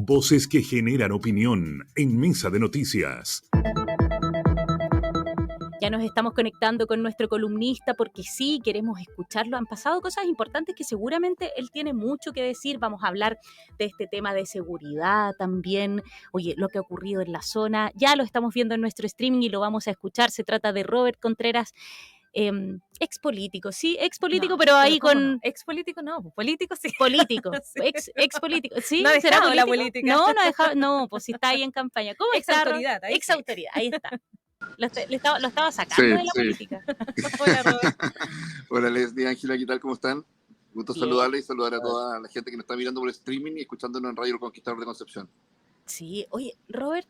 Voces que generan opinión en Mesa de Noticias. Ya nos estamos conectando con nuestro columnista porque sí, queremos escucharlo. Han pasado cosas importantes que seguramente él tiene mucho que decir. Vamos a hablar de este tema de seguridad también. Oye, lo que ha ocurrido en la zona, ya lo estamos viendo en nuestro streaming y lo vamos a escuchar. Se trata de Robert Contreras, ex político, sí, ex político, No, pero ahí ¿cómo con... no? Ex político no, político sí. Político, Sí. ex político, ¿sí? No ha ¿Será dejado político? la política. No, no ha dejado, no, pues si está ahí en campaña. ¿Cómo Ex está? autoridad, ahí Ex sí. autoridad, ahí está. Lo estaba sacando de la política. Hola, Robert. Hola Leslie, Ángela, ¿qué tal? ¿Cómo están? Gusto Bien. saludarles y saludar a toda la gente que nos está mirando por streaming y escuchándonos en Radio El Conquistador de Concepción. Sí, oye, Robert,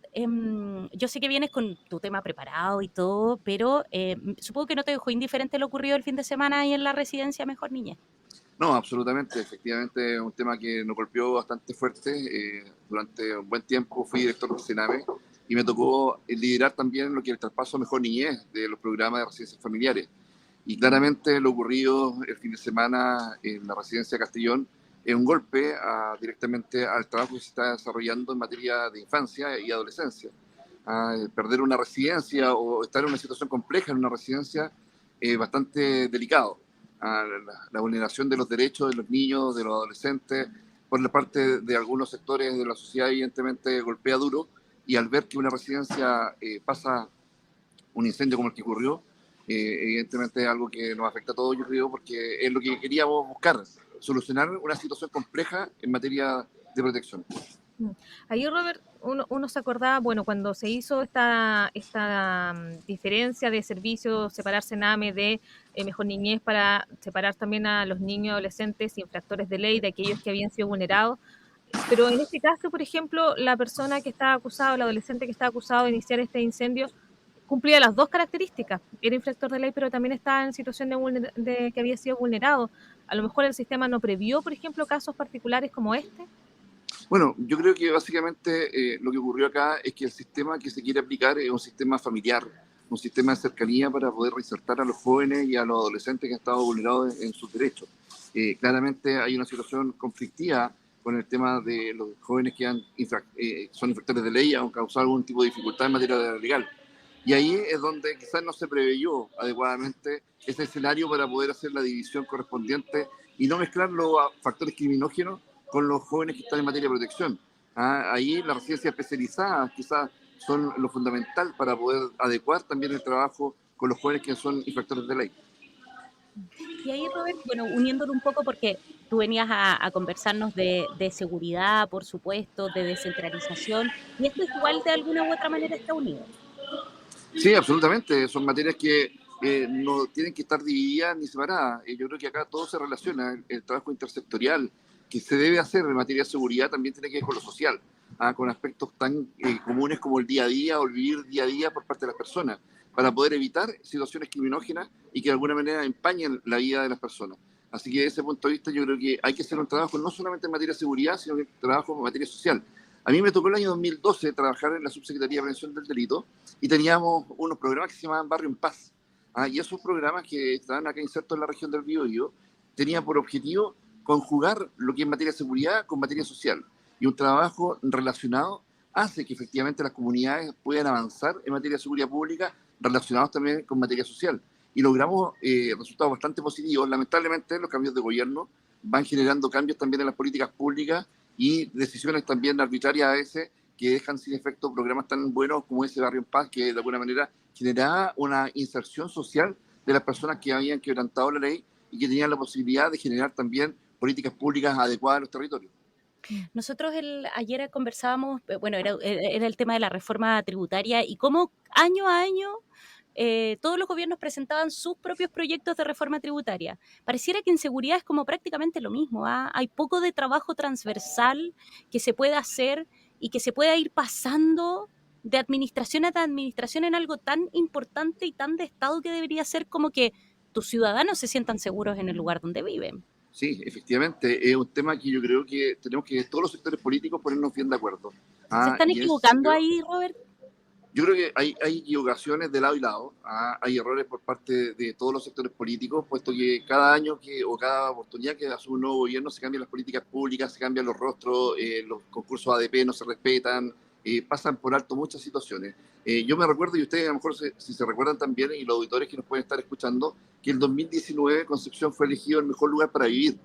yo sé que vienes con tu tema preparado y todo, pero supongo que no te dejó indiferente lo ocurrido el fin de semana ahí en la residencia Mejor Niñez. No, absolutamente, efectivamente es un tema que nos golpeó bastante fuerte. Durante un buen tiempo fui director del CENAME y me tocó liderar también lo que es el traspaso a Mejor Niñez de los programas de residencias familiares. Y claramente lo ocurrido el fin de semana en la residencia Castellón es un golpe directamente al trabajo que se está desarrollando en materia de infancia y adolescencia. Perder una residencia o estar en una situación compleja en una residencia es bastante delicado. La vulneración de los derechos de los niños, de los adolescentes, por la parte de algunos sectores de la sociedad, evidentemente golpea duro. Y al ver que una residencia pasa un incendio como el que ocurrió, evidentemente es algo que nos afecta a todos, yo creo, porque es lo que queríamos buscar, solucionar una situación compleja en materia de protección. Ahí, Robert, uno se acordaba, bueno, cuando se hizo esta diferencia de servicios, separar CENAME de Mejor Niñez para separar también a los niños adolescentes infractores de ley de aquellos que habían sido vulnerados. Pero en este caso, por ejemplo, la persona que estaba acusada, el adolescente que estaba acusado de iniciar este incendio, cumplía las dos características. Era infractor de ley, pero también estaba en situación de que había sido vulnerado. A lo mejor el sistema no previó, por ejemplo, casos particulares como este. Bueno, yo creo que básicamente lo que ocurrió acá es que el sistema que se quiere aplicar es un sistema familiar, un sistema de cercanía para poder reinsertar a los jóvenes y a los adolescentes que han estado vulnerados en sus derechos. Claramente hay una situación conflictiva con el tema de los jóvenes que son infractores de ley y han causado algún tipo de dificultad en materia legal. Y ahí es donde quizás no se preveyó adecuadamente ese escenario para poder hacer la división correspondiente y no mezclar los factores criminógenos con los jóvenes que están en materia de protección. Ahí las residencias especializadas quizás son lo fundamental para poder adecuar también el trabajo con los jóvenes que son infractores de ley. Y ahí, Robert, bueno, uniéndolo un poco porque tú venías a conversarnos de seguridad, por supuesto, de descentralización, y esto es igual de alguna u otra manera está unido. Sí, absolutamente. Son materias que no tienen que estar divididas ni separadas. Yo creo que acá todo se relaciona. El trabajo intersectorial que se debe hacer en materia de seguridad también tiene que ver con lo social, con aspectos tan comunes como el día a día o el vivir día a día por parte de las personas, para poder evitar situaciones criminógenas y que de alguna manera empañen la vida de las personas. Así que desde ese punto de vista yo creo que hay que hacer un trabajo no solamente en materia de seguridad, sino que un trabajo en materia social. A mí me tocó el año 2012 trabajar en la Subsecretaría de Prevención del Delito y teníamos unos programas que se llamaban Barrio en Paz. Y esos programas que estaban acá insertos en la región del Biobío tenían por objetivo conjugar lo que es materia de seguridad con materia social. Y un trabajo relacionado hace que efectivamente las comunidades puedan avanzar en materia de seguridad pública relacionados también con materia social. Y logramos resultados bastante positivos. Lamentablemente los cambios de gobierno van generando cambios también en las políticas públicas y decisiones también arbitrarias a veces que dejan sin efecto programas tan buenos como ese Barrio en Paz, que de alguna manera generaba una inserción social de las personas que habían quebrantado la ley y que tenían la posibilidad de generar también políticas públicas adecuadas a los territorios. Nosotros ayer conversábamos, bueno, era el tema de la reforma tributaria y cómo año a año todos los gobiernos presentaban sus propios proyectos de reforma tributaria. Pareciera que en seguridad es como prácticamente lo mismo. Hay poco de trabajo transversal que se pueda hacer y que se pueda ir pasando de administración a administración en algo tan importante y tan de Estado que debería ser como que tus ciudadanos se sientan seguros en el lugar donde viven. Sí, efectivamente, es un tema que yo creo que tenemos que todos los sectores políticos ponernos bien de acuerdo. ¿Se están Y en ese equivocando sentido, ahí, Robert? Yo creo que hay equivocaciones de lado y lado, hay errores por parte de todos los sectores políticos, puesto que cada año o cada oportunidad que asume un nuevo gobierno se cambian las políticas públicas, se cambian los rostros, los concursos ADP no se respetan, pasan por alto muchas situaciones. Yo me recuerdo, y ustedes a lo mejor si se recuerdan también, y los auditores que nos pueden estar escuchando, que el 2019 Concepción fue elegido el mejor lugar para vivir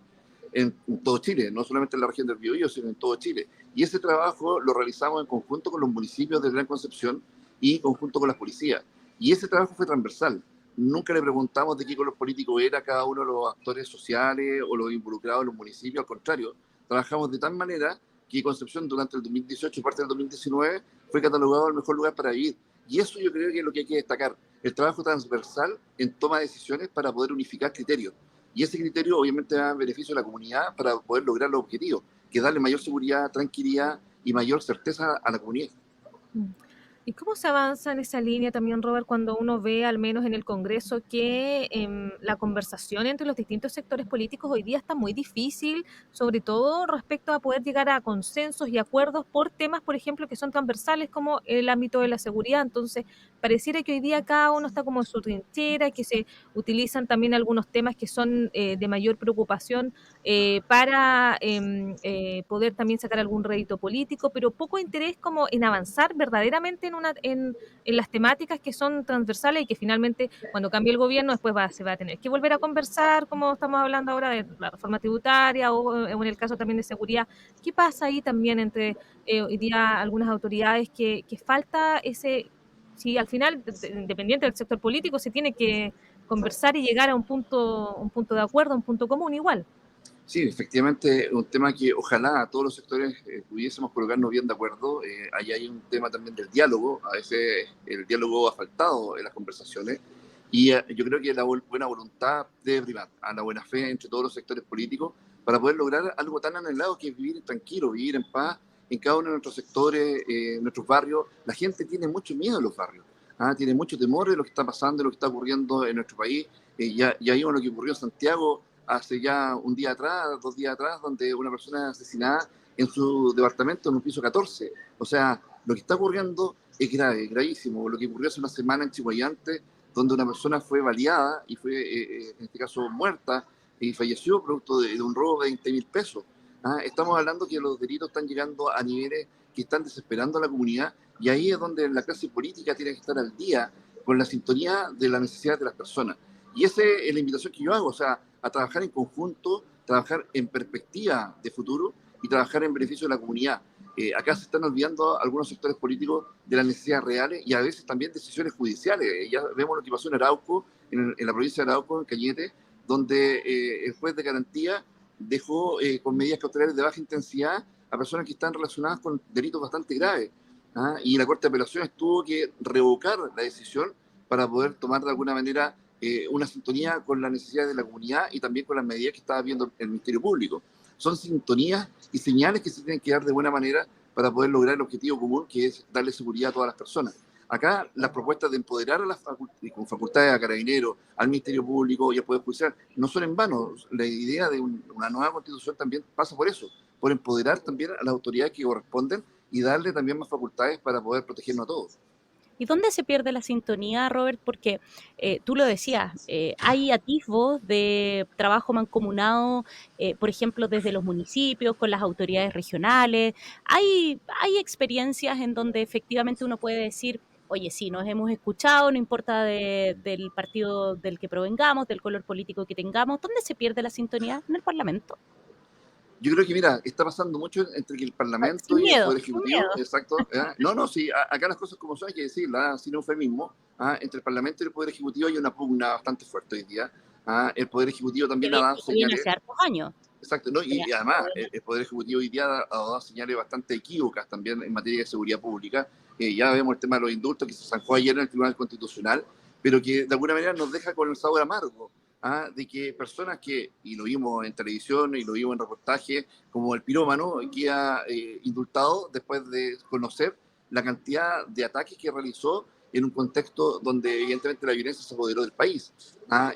en todo Chile, no solamente en la región del Biobío, sino en todo Chile. Y ese trabajo lo realizamos en conjunto con los municipios de Gran Concepción y conjunto con las policías. Y ese trabajo fue transversal. Nunca le preguntamos de qué color político era cada uno de los actores sociales o los involucrados en los municipios. Al contrario, trabajamos de tal manera que Concepción durante el 2018 y parte del 2019 fue catalogado el mejor lugar para vivir. Y eso yo creo que es lo que hay que destacar, el trabajo transversal en toma de decisiones para poder unificar criterios. Y ese criterio obviamente da beneficio a la comunidad para poder lograr los objetivos, que darle mayor seguridad, tranquilidad y mayor certeza a la comunidad. Mm. ¿Y cómo se avanza en esa línea también, Robert, cuando uno ve, al menos en el Congreso, que la conversación entre los distintos sectores políticos hoy día está muy difícil, sobre todo respecto a poder llegar a consensos y acuerdos por temas, por ejemplo, que son transversales como el ámbito de la seguridad? Entonces, pareciera que hoy día cada uno está como en su trinchera, que se utilizan también algunos temas que son de mayor preocupación para poder también sacar algún rédito político, pero poco interés como en avanzar verdaderamente en las temáticas que son transversales y que finalmente cuando cambie el gobierno después se va a tener que volver a conversar, como estamos hablando ahora de la reforma tributaria o en el caso también de seguridad. ¿Qué pasa ahí también entre hoy día algunas autoridades que falta ese, si al final, independiente del sector político, se tiene que conversar y llegar a un punto de acuerdo, un punto común igual? Sí, efectivamente, un tema que ojalá a todos los sectores pudiésemos colocarnos bien de acuerdo. Ahí hay un tema también del diálogo. A veces el diálogo ha faltado en las conversaciones y yo creo que la buena voluntad debe primar, a la buena fe entre todos los sectores políticos para poder lograr algo tan anhelado que es vivir tranquilo, vivir en paz en cada uno de nuestros sectores, nuestros barrios. La gente tiene mucho miedo en los barrios, tiene mucho temor de lo que está pasando, de lo que está ocurriendo en nuestro país. Ya vimos lo que ocurrió en Santiago hace ya un día atrás, 2 días atrás, donde una persona asesinada en su departamento en un piso 14. O sea, lo que está ocurriendo es grave, gravísimo. Lo que ocurrió hace una semana en Chihuayante, donde una persona fue baleada y fue, en este caso, muerta y falleció producto de un robo de 20.000 pesos. Estamos hablando que los delitos están llegando a niveles que están desesperando a la comunidad y ahí es donde la clase política tiene que estar al día con la sintonía de las necesidades de las personas. Y esa es la invitación que yo hago, o sea, a trabajar en conjunto, trabajar en perspectiva de futuro y trabajar en beneficio de la comunidad. Acá se están olvidando algunos sectores políticos de las necesidades reales y a veces también decisiones judiciales. Ya vemos lo que pasó en Arauco, en la provincia de Arauco, en Cañete, donde el juez de garantía dejó con medidas cautelares de baja intensidad a personas que están relacionadas con delitos bastante graves. Y la Corte de Apelaciones tuvo que revocar la decisión para poder tomar de alguna manera una sintonía con las necesidades de la comunidad y también con las medidas que estaba viendo el Ministerio Público. Son sintonías y señales que se tienen que dar de buena manera para poder lograr el objetivo común, que es darle seguridad a todas las personas. Acá las propuestas de empoderar a las con facultades a Carabineros, al Ministerio Público y al Poder Judicial no son en vano. La idea de una nueva constitución también pasa por eso, por empoderar también a las autoridades que corresponden y darle también más facultades para poder protegernos a todos. ¿Y dónde se pierde la sintonía, Robert? Porque tú lo decías, hay atisbos de trabajo mancomunado, por ejemplo, desde los municipios, con las autoridades regionales. Hay experiencias en donde efectivamente uno puede decir, oye, sí, nos hemos escuchado, no importa del partido del que provengamos, del color político que tengamos. ¿Dónde se pierde la sintonía? ¿En el Parlamento? Yo creo que, mira, está pasando mucho entre el Parlamento Sin y el miedo, Poder sin Ejecutivo. miedo. Exacto. No, sí, acá las cosas como son, hay que decirlas, sin eufemismo. Entre el Parlamento y el Poder Ejecutivo hay una pugna bastante fuerte hoy día. El Poder Ejecutivo también ha dado Que viene señales. hace hartos años. Exacto, ¿no? Y además, el Poder Ejecutivo hoy día ha dado señales bastante equívocas también en materia de seguridad pública. Ya vemos el tema de los indultos que se zanjó ayer en el Tribunal Constitucional, pero que de alguna manera nos deja con el sabor amargo. De que personas que, y lo vimos en televisión y lo vimos en reportajes, como el pirómano, que ha indultado después de conocer la cantidad de ataques que realizó en un contexto donde evidentemente la violencia se apoderó del país.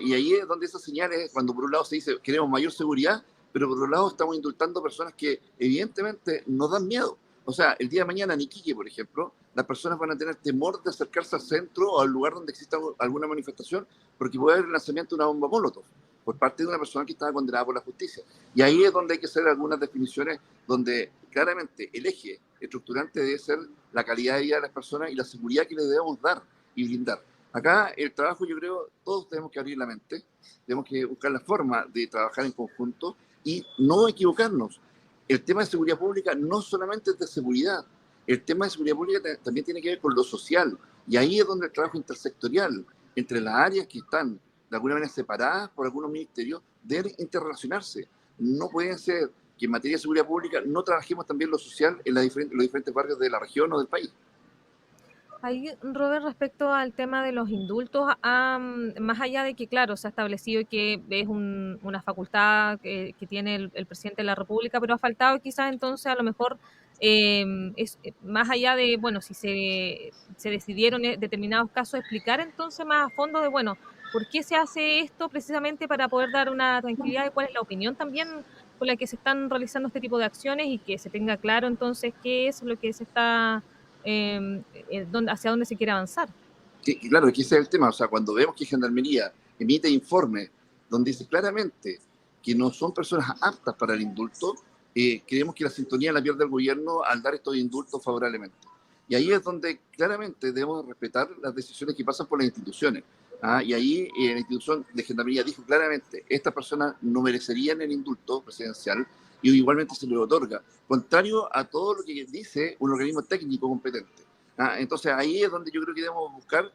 Y ahí es donde esas señales, cuando por un lado se dice queremos mayor seguridad, pero por otro lado estamos indultando personas que evidentemente nos dan miedo. O sea, el día de mañana en Iquique, por ejemplo, las personas van a tener temor de acercarse al centro o al lugar donde exista alguna manifestación porque puede haber el lanzamiento de una bomba Molotov por parte de una persona que estaba condenada por la justicia. Y ahí es donde hay que hacer algunas definiciones donde claramente el eje estructurante debe ser la calidad de vida de las personas y la seguridad que les debemos dar y brindar. Acá el trabajo, yo creo, todos tenemos que abrir la mente, tenemos que buscar la forma de trabajar en conjunto y no equivocarnos. El tema de seguridad pública no solamente es de seguridad, el tema de seguridad pública también tiene que ver con lo social. Y ahí es donde el trabajo intersectorial entre las áreas que están de alguna manera separadas por algunos ministerios deben interrelacionarse. No puede ser que en materia de seguridad pública no trabajemos también lo social en los diferentes barrios de la región o del país. Ahí, Robert, respecto al tema de los indultos, más allá de que, claro, se ha establecido que es una facultad que tiene el presidente de la República, pero ha faltado quizás entonces a lo mejor más allá de, bueno, si se decidieron en determinados casos explicar entonces más a fondo de, bueno, ¿por qué se hace esto precisamente para poder dar una tranquilidad de cuál es la opinión también con la que se están realizando este tipo de acciones y que se tenga claro entonces qué es lo que se está hacia dónde se quiere avanzar? Que, claro, que ese es el tema. O sea, cuando vemos que Gendarmería emite informes donde dice claramente que no son personas aptas para el indulto, creemos que la sintonía la pierde el gobierno al dar estos indultos favorablemente. Y ahí es donde claramente debemos respetar las decisiones que pasan por las instituciones. Y ahí la institución de Gendarmería dijo claramente, estas personas no merecerían el indulto presidencial y igualmente se les otorga, contrario a todo lo que dice un organismo técnico competente. Entonces ahí es donde yo creo que debemos buscar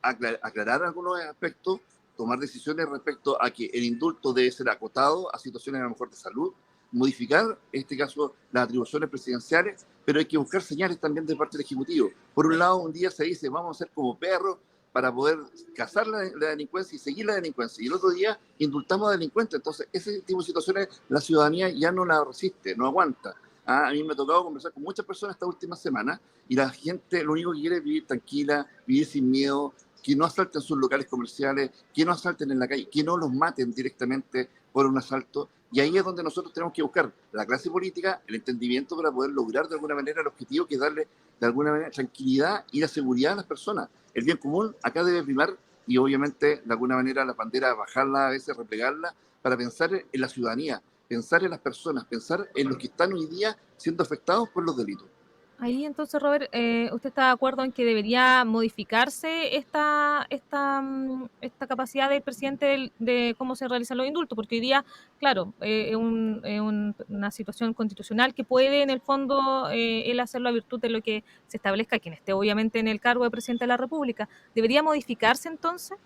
aclarar algunos aspectos, tomar decisiones respecto a que el indulto debe ser acotado a situaciones a lo mejor de salud, modificar, en este caso, las atribuciones presidenciales, pero hay que buscar señales también de parte del Ejecutivo. Por un lado, un día se dice, vamos a ser como perros para poder cazar la delincuencia y seguir la delincuencia, y el otro día indultamos a delincuentes. Entonces, ese tipo de situaciones la ciudadanía ya no la resiste, no aguanta. A mí me ha tocado conversar con muchas personas esta última semana y la gente lo único que quiere es vivir tranquila, vivir sin miedo, que no asalten sus locales comerciales, que no asalten en la calle, que no los maten directamente por un asalto. Y ahí es donde nosotros tenemos que buscar la clase política, el entendimiento para poder lograr de alguna manera el objetivo que es darle de alguna manera tranquilidad y la seguridad a las personas. El bien común acá debe primar y obviamente de alguna manera la bandera bajarla, a veces replegarla, para pensar en la ciudadanía, pensar en las personas, pensar en los que están hoy día siendo afectados por los delitos. Ahí entonces, Robert, ¿usted está de acuerdo en que debería modificarse esta capacidad del presidente de cómo se realizan los indultos? Porque hoy día, claro, es una situación constitucional que puede, en el fondo, él hacerlo a virtud de lo que se establezca, quien esté obviamente en el cargo de presidente de la República. ¿Debería modificarse entonces?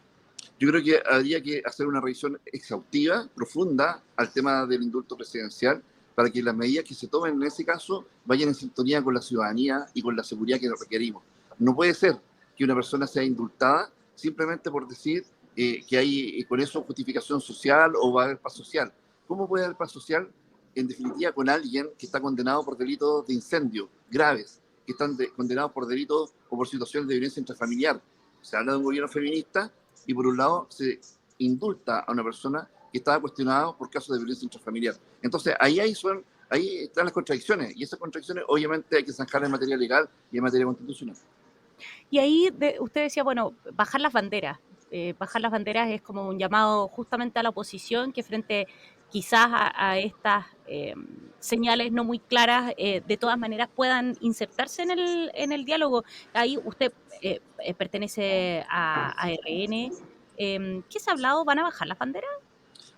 Yo creo que habría que hacer una revisión exhaustiva, profunda, al tema del indulto presidencial, para que las medidas que se tomen en ese caso vayan en sintonía con la ciudadanía y con la seguridad que requerimos. No puede ser que una persona sea indultada simplemente por decir que hay con eso justificación social o va a haber paz social. ¿Cómo puede haber paz social, en definitiva, con alguien que está condenado por delitos de incendio graves, que están condenados por delitos o por situaciones de violencia intrafamiliar? Se habla de un gobierno feminista y por un lado se indulta a una persona que estaba cuestionada por casos de violencia intrafamiliar. Entonces, ahí están las contradicciones, y esas contradicciones obviamente hay que zanjarlas en materia legal y en materia constitucional. Y ahí usted decía, bueno, bajar las banderas. Bajar las banderas es como un llamado justamente a la oposición que frente quizás a estas señales no muy claras, de todas maneras puedan insertarse en el diálogo. Ahí usted pertenece a RN. ¿Qué se ha hablado? ¿Van a bajar las banderas?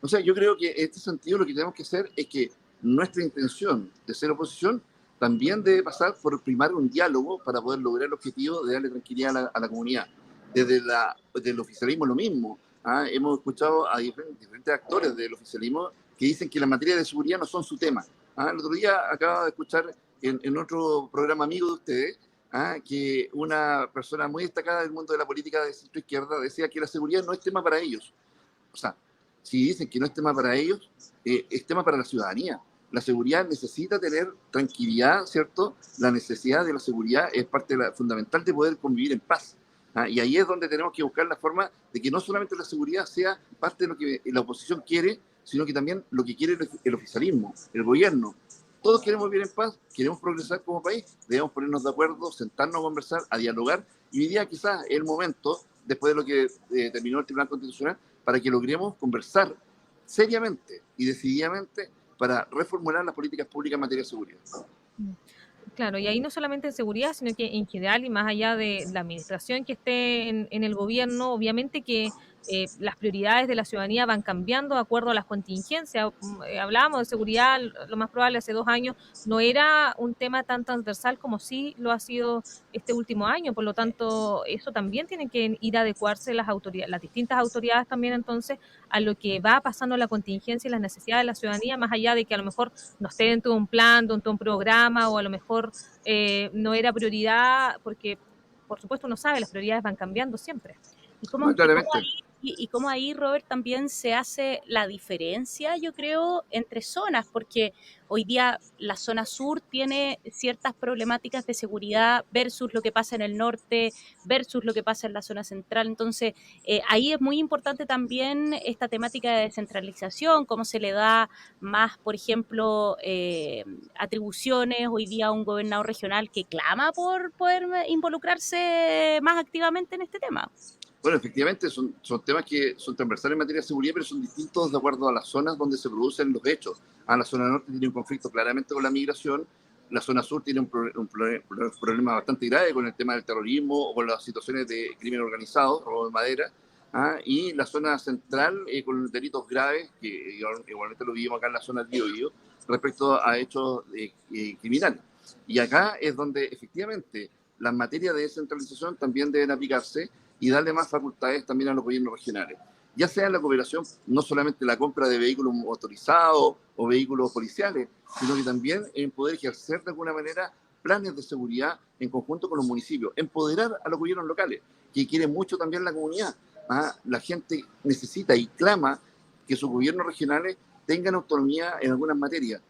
O sea, yo creo que en este sentido lo que tenemos que hacer es que nuestra intención de ser oposición también debe pasar por primar un diálogo para poder lograr el objetivo de darle tranquilidad a la comunidad. Desde el oficialismo lo mismo. Hemos escuchado a diferentes actores del oficialismo que dicen que la materia de seguridad no son su tema. El otro día acabo de escuchar en otro programa amigo de ustedes que una persona muy destacada del mundo de la política de centro izquierda decía que la seguridad no es tema para ellos. O sea, si dicen que no es tema para ellos, es tema para la ciudadanía. La seguridad necesita tener tranquilidad, ¿cierto? La necesidad de la seguridad es parte fundamental de poder convivir en paz. Y ahí es donde tenemos que buscar la forma de que no solamente la seguridad sea parte de lo que la oposición quiere, sino que también lo que quiere el oficialismo, el gobierno. todos queremos vivir en paz, queremos progresar como país, debemos ponernos de acuerdo, sentarnos a conversar, a dialogar, y hoy día quizás es el momento, después de lo que terminó el Tribunal Constitucional, para que logremos conversar seriamente y decididamente para reformular las políticas públicas en materia de seguridad. Claro, y ahí no solamente en seguridad, sino que en general y más allá de la administración que esté en el gobierno, obviamente que las prioridades de la ciudadanía van cambiando de acuerdo a las contingencias. Hablábamos de seguridad, lo más probable hace 2 años no era un tema tan transversal como sí lo ha sido este último año, por lo tanto eso también tiene que ir a adecuarse las autoridades, las distintas autoridades también entonces a lo que va pasando la contingencia y las necesidades de la ciudadanía, más allá de que a lo mejor no esté dentro de un plan, dentro de un programa o a lo mejor no era prioridad, porque por supuesto uno sabe, las prioridades van cambiando siempre. ¿Y cómo, Claramente. y cómo ahí, Robert, también se hace la diferencia, yo creo, entre zonas? Porque hoy día la zona sur tiene ciertas problemáticas de seguridad versus lo que pasa en el norte, versus lo que pasa en la zona central. Entonces, ahí es muy importante también esta temática de descentralización, cómo se le da más, por ejemplo, atribuciones hoy día a un gobernador regional que clama por poder involucrarse más activamente en este tema. Bueno, efectivamente son temas que son transversales en materia de seguridad, pero son distintos de acuerdo a las zonas donde se producen los hechos. La zona norte tiene un conflicto claramente con la migración, la zona sur tiene un problema bastante grave con el tema del terrorismo o con las situaciones de crimen organizado, robo de madera, y la zona central con delitos graves, que igualmente lo vivimos acá en la zona del Biobío, respecto a hechos criminales. Y acá es donde efectivamente las materias de descentralización también deben aplicarse y darle más facultades también a los gobiernos regionales, ya sea en la cooperación, no solamente la compra de vehículos motorizados o vehículos policiales, sino que también en poder ejercer de alguna manera planes de seguridad en conjunto con los municipios, empoderar a los gobiernos locales, que quieren mucho también la comunidad. La gente necesita y clama que sus gobiernos regionales tengan autonomía en algunas materias.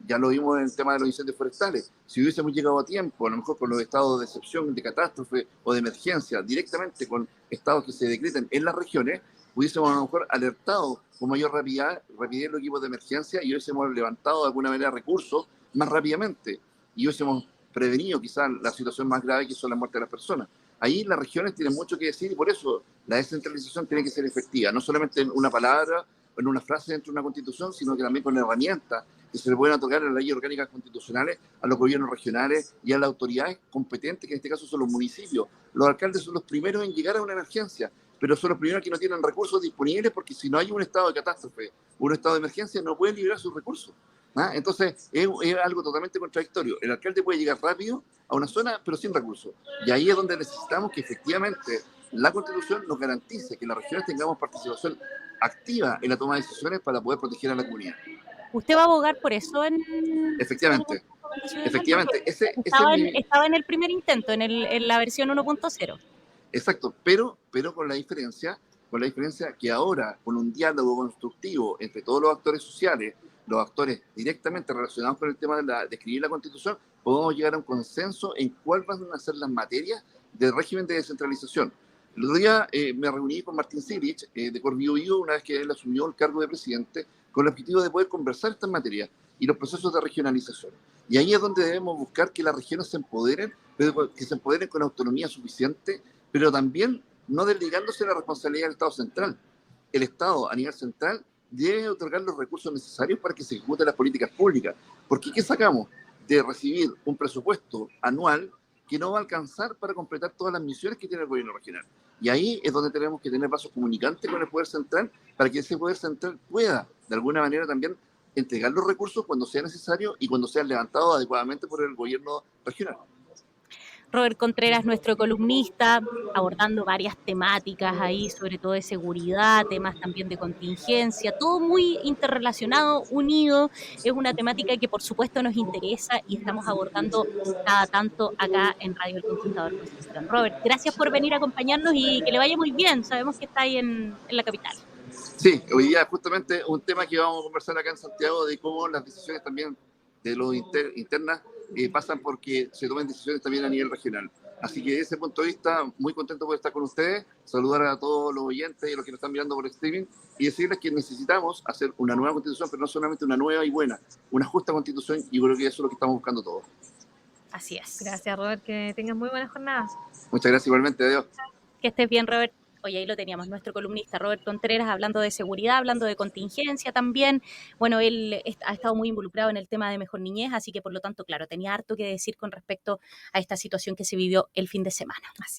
Ya lo vimos en el tema de los incendios forestales. Si hubiésemos llegado a tiempo, a lo mejor con los estados de excepción, de catástrofe o de emergencia, directamente con estados que se decreten en las regiones, hubiésemos a lo mejor alertado con mayor rapidez los equipos de emergencia y hubiésemos levantado de alguna manera recursos más rápidamente y hubiésemos prevenido quizás la situación más grave que son las muertes de las personas. Ahí las regiones tienen mucho que decir y por eso la descentralización tiene que ser efectiva, no solamente en una palabra o en una frase dentro de una constitución, sino que también con herramientas que se le pueden otorgar en las leyes orgánicas constitucionales a los gobiernos regionales y a las autoridades competentes, que en este caso son los municipios. Los alcaldes son los primeros en llegar a una emergencia, pero son los primeros que no tienen recursos disponibles porque si no hay un estado de catástrofe, un estado de emergencia, no pueden liberar sus recursos. Entonces es algo totalmente contradictorio. El alcalde puede llegar rápido a una zona, pero sin recursos. Y ahí es donde necesitamos que efectivamente la Constitución nos garantice que las regiones tengamos participación activa en la toma de decisiones para poder proteger a la comunidad. ¿Usted va a abogar por eso Efectivamente. Efectivamente. Estaba en el primer intento, en la versión 1.0. Exacto, pero con la diferencia que ahora, con un diálogo constructivo entre todos los actores sociales, los actores directamente relacionados con el tema de escribir la Constitución, podemos llegar a un consenso en cuáles van a ser las materias del régimen de descentralización. El otro día me reuní con Martín Silich de Corbiobío una vez que él asumió el cargo de presidente con el objetivo de poder conversar estas materias y los procesos de regionalización. Y ahí es donde debemos buscar que las regiones se empoderen, pero que se empoderen con autonomía suficiente, pero también no desligándose la responsabilidad del Estado central. El Estado a nivel central debe otorgar los recursos necesarios para que se ejecuten las políticas públicas. Porque ¿qué sacamos de recibir un presupuesto anual que no va a alcanzar para completar todas las misiones que tiene el gobierno regional? Y ahí es donde tenemos que tener vasos comunicantes con el Poder Central para que ese Poder Central pueda, de alguna manera, también entregar los recursos cuando sea necesario y cuando sean levantados adecuadamente por el gobierno regional. Robert Contreras, nuestro columnista, abordando varias temáticas ahí, sobre todo de seguridad, temas también de contingencia, todo muy interrelacionado, unido. Es una temática que por supuesto nos interesa y estamos abordando cada tanto acá en Radio El Conquistador Concepción. Robert, gracias por venir a acompañarnos y que le vaya muy bien. Sabemos que está ahí en la capital. Sí, hoy día justamente un tema que vamos a conversar acá en Santiago de cómo las decisiones también de los internas pasan porque se tomen decisiones también a nivel regional. Así que desde ese punto de vista, muy contento por estar con ustedes, saludar a todos los oyentes y los que nos están mirando por streaming y decirles que necesitamos hacer una nueva constitución, pero no solamente una nueva y buena, una justa constitución, y yo creo que eso es lo que estamos buscando todos. Así es. Gracias, Robert, que tengas muy buena jornada. Muchas gracias igualmente, adiós. Que estés bien, Robert. Oye, ahí lo teníamos, nuestro columnista Robert Contreras, hablando de seguridad, hablando de contingencia también. Bueno, él ha estado muy involucrado en el tema de Mejor Niñez, así que por lo tanto, claro, tenía harto que decir con respecto a esta situación que se vivió el fin de semana. Así